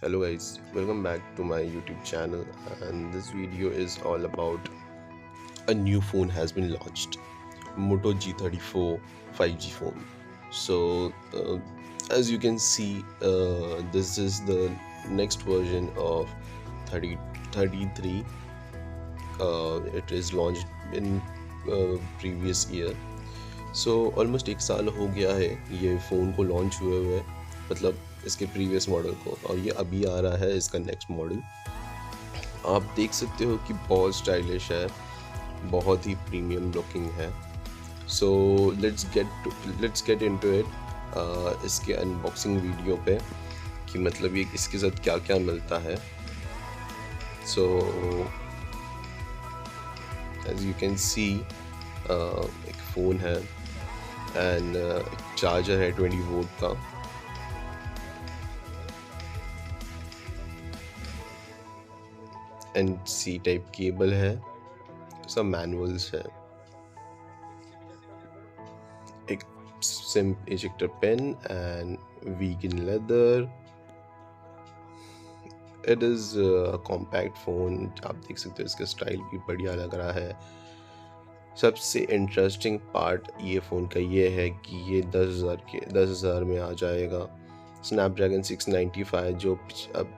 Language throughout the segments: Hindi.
Hello guys, welcome back to my YouTube channel, and this video is all about a new phone has been launched, Moto G34 5G phone. So as you can see, this is the next version of 33. It is launched in previous year. So almost एक साल हो गया है ये फ़ोन को लॉन्च हुए हुए, मतलब इसके प्रीवियस मॉडल को, और ये अभी आ रहा है इसका नेक्स्ट मॉडल। आप देख सकते हो कि बहुत स्टाइलिश है, बहुत ही प्रीमियम लुकिंग है। So let's get into it इसके अनबॉक्सिंग वीडियो पे कि मतलब ये इसके साथ क्या क्या मिलता है। So as you can see एक फ़ोन है एंड चार्जर है 20 वोल्ट का। एंड सी टाइप केबल है, सब मैनुअल्स है, एक SIM ejector pen and vegan leather. It is compact phone, आप देख सकते हो इसका स्टाइल भी बढ़िया लग रहा है। सबसे इंटरेस्टिंग पार्ट ये फ़ोन का ये है कि ये 10,000 में आ जाएगा। स्नैपड्रैगन 695 जो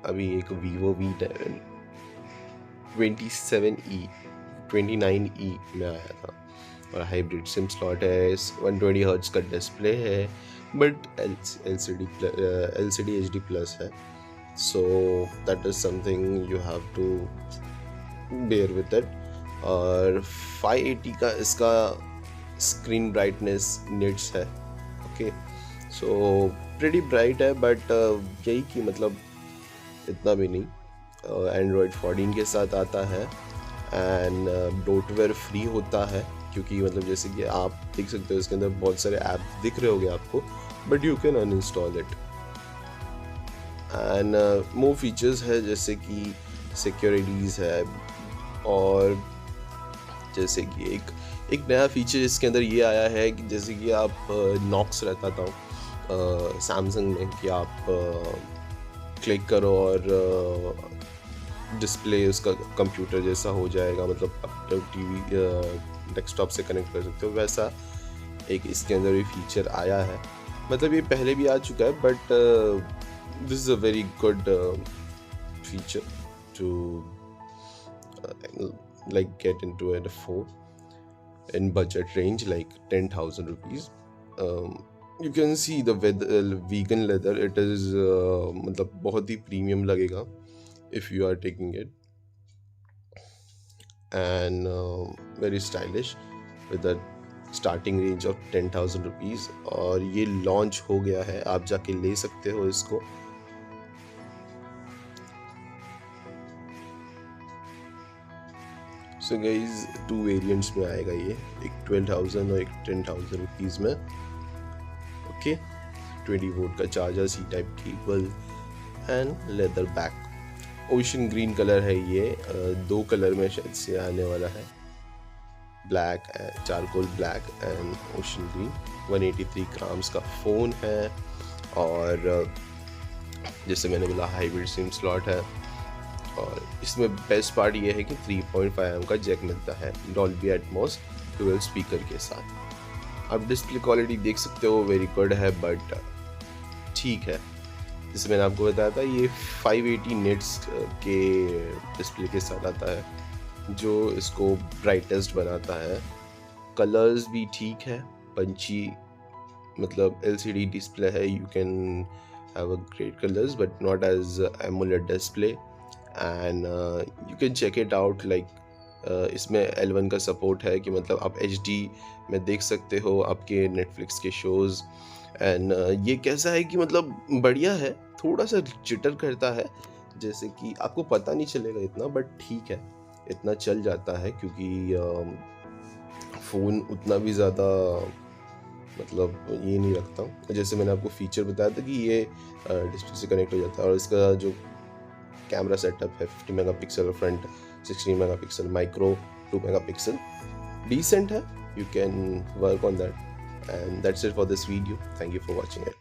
अभी एक वीवो V27E 29E में आया था, और हाइब्रिड सिम स्लॉट है, 120 हर्ट्ज का डिस्प्ले है, बट LCD HD प्लस है। So that is something you have to bear with it. और 580 का इसका स्क्रीन ब्राइटनेस निट्स है। ओके, सो प्रीटी ब्राइट है, बट यही कि मतलब इतना भी नहीं। एंड्रॉयड 14 के साथ आता है एंड ब्लोटवेयर फ्री होता है, क्योंकि मतलब जैसे कि आप देख सकते हो इसके अंदर बहुत सारे ऐप दिख रहे होंगे आपको, but you can uninstall it. And more features है जैसे कि सिक्योरिटीज़ है, और जैसे कि एक नया फीचर इसके अंदर ये आया है कि जैसे कि आप नॉक्स रहता था सैमसंग में कि आप क्लिक करो और डिस्प्ले उसका कंप्यूटर जैसा हो जाएगा, मतलब आप टीवी डेस्कटॉप से कनेक्ट कर सकते हो, वैसा एक इसके अंदर भी फीचर आया है। मतलब ये पहले भी आ चुका है, but this is a very good feature to like get into a phone in budget range like 10,000 rupees. You can see the vegan leather, it is मतलब बहुत ही प्रीमियम लगेगा if you are taking it, and very stylish with a starting range of 10,000 rupees। और ये लॉन्च हो गया है, आप जाके ले सकते हो इसको। सो गाइज 2 वेरिएंट्स में आएगा ये, एक 12,000 और एक 10,000 रुपीज़ में। ओके, 20 वोल्ट का charger, C type cable and leather back. Ocean green colour है ये, 2 कलर में शायद से आने वाला है, black and charcoal black and ocean green. 183 grams का फ़ोन है, और जैसे मैंने बोला हाइब्रिड सिम स्लॉट है, और इसमें बेस्ट पार्ट ये है कि 3.5mm का जैक मिलता है डॉल्बी एटमॉस 12 स्पीकर के साथ। आप डिस्प्ले क्वालिटी देख सकते हो, वेरी गुड है, बट ठीक है। जैसे मैंने आपको बताया था ये 580 निट्स के डिस्प्ले के साथ आता है, जो इसको ब्राइटेस्ट बनाता है। कलर्स भी ठीक है, पंची, मतलब LCD डिस्प्ले है, you can have a great colours but not as AMOLED display. And you can check it out, like इसमें L1 का सपोर्ट है कि मतलब आप HD में देख सकते हो आपके नेटफ्लिक्स के शोज़। एंड ये कैसा है कि मतलब बढ़िया है, थोड़ा सा जिटर करता है, जैसे कि आपको पता नहीं चलेगा इतना, बट ठीक है, इतना चल जाता है, क्योंकि फ़ोन उतना भी ज़्यादा मतलब ये नहीं रखता। जैसे मैंने आपको फीचर बताया था कि ये डिस्प्ले से कनेक्ट हो जाता है, और इसका जो कैमरा सेटअप है 50 megapixel front, 16 megapixel micro, 2 megapixel, decent है। You can work on that, and that's it for this video. Thank you for watching it.